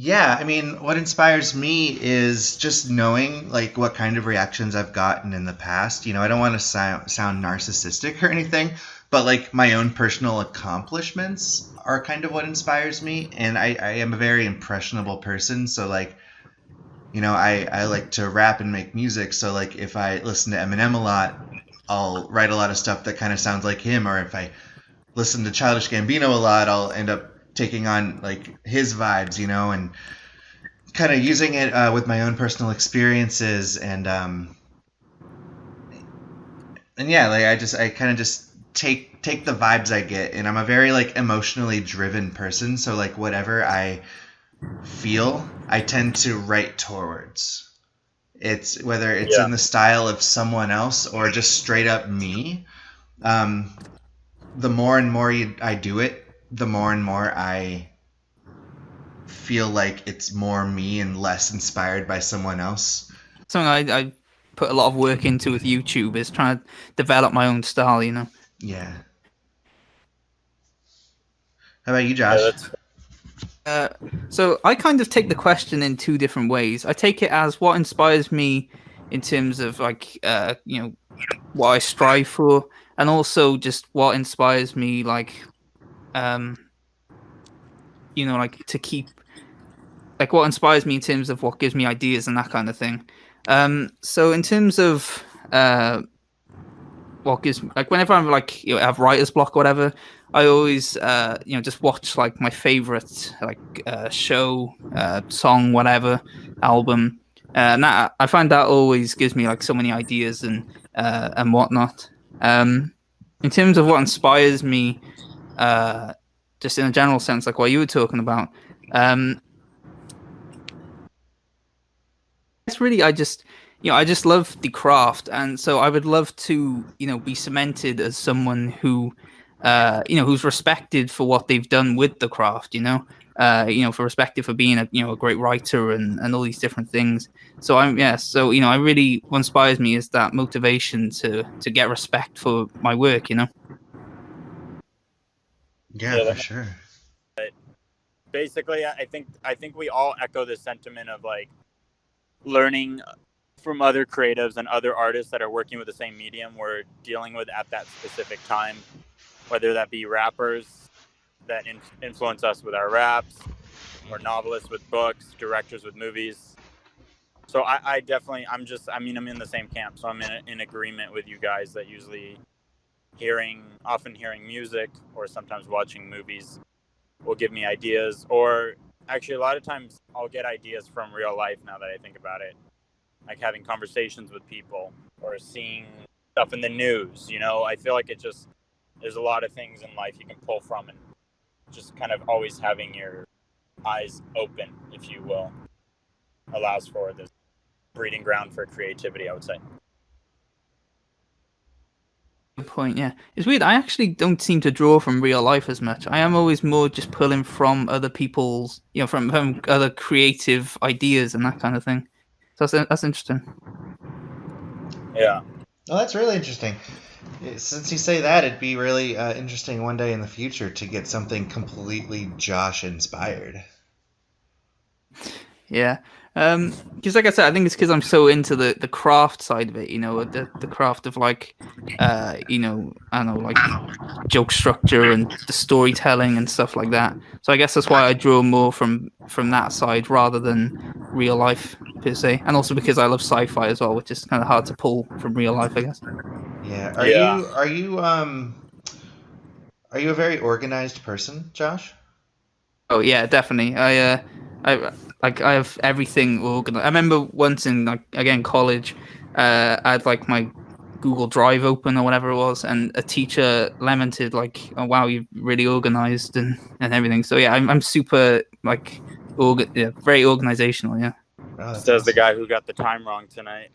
Yeah, I mean, what inspires me is just knowing like what kind of reactions I've gotten in the past. I don't want to sound narcissistic or anything, but like my own personal accomplishments are kind of what inspires me. And I am a very impressionable person. So like, I like to rap and make music. So like if I listen to Eminem a lot, I'll write a lot of stuff that kind of sounds like him. Or if I listen to Childish Gambino a lot, I'll end up taking on like his vibes, and kind of using it with my own personal experiences and yeah, like I kind of just take the vibes I get, and I'm a very like emotionally driven person, so like whatever I feel I tend to write towards. It's whether it's Yeah. in the style of someone else or just straight up me. um, the more and more I do it, the more and more I feel like it's more me and less inspired by someone else. Something I put a lot of work into with YouTube is trying to develop my own style. Yeah. How about you, Yeah, Josh? that's So I kind of take the question in two different ways. I take it as what inspires me in terms of like what I strive for, and also just what inspires me um like to keep like what inspires me in terms of what gives me ideas and that kind of thing. So in terms of what gives like whenever I'm like have writer's block or whatever, I always just watch like my favorite like show, song, whatever, album, and that I find that always gives me like so many ideas and whatnot. In terms of what inspires me, just in a general sense, like what you were talking about, it's really I just love the craft, and so I would love to be cemented as someone who who's respected for what they've done with the craft. For respected for being a great writer and all these different things. So I really what inspires me is that motivation to get respect for my work. Yeah, yeah. for sure. Basically, I think we all echo the sentiment of like learning from other creatives and other artists that are working with the same medium we're dealing with at that specific time, whether that be rappers that influence us with our raps, or novelists with books, directors with movies. So I definitely, I'm in the same camp. So I'm in agreement with you guys that usually often hearing music or sometimes watching movies will give me ideas. Or actually, a lot of times I'll get ideas from real life now that I think about it, like having conversations with people or seeing stuff in the news. I feel like there's a lot of things in life you can pull from, and just kind of always having your eyes open, if you will, allows for this breeding ground for creativity, I would say. Good point. Yeah, it's weird. I actually don't seem to draw from real life as much. I am always more just pulling from other people's, from other creative ideas and that kind of thing. So that's interesting. Yeah. Well, that's really interesting. Since you say that, it'd be really interesting one day in the future to get something completely Josh inspired. Yeah. Because like I said, I think it's because I'm so into the craft side of it, the craft of like, I don't know, like joke structure and the storytelling and stuff like that. So I guess that's why I draw more from that side rather than real life per se, and also because I love sci-fi as well, which is kind of hard to pull from real life, I guess. Yeah. Yeah. Are you a very organized person, Josh? Oh yeah, definitely. I have everything organized. I remember once in like again college, I had like my Google Drive open or whatever it was, and a teacher lamented like, "Oh wow, you're really organized and everything." So yeah, I'm super like very organizational. Yeah. Oh, that's Says the awesome. guy who got the time wrong tonight.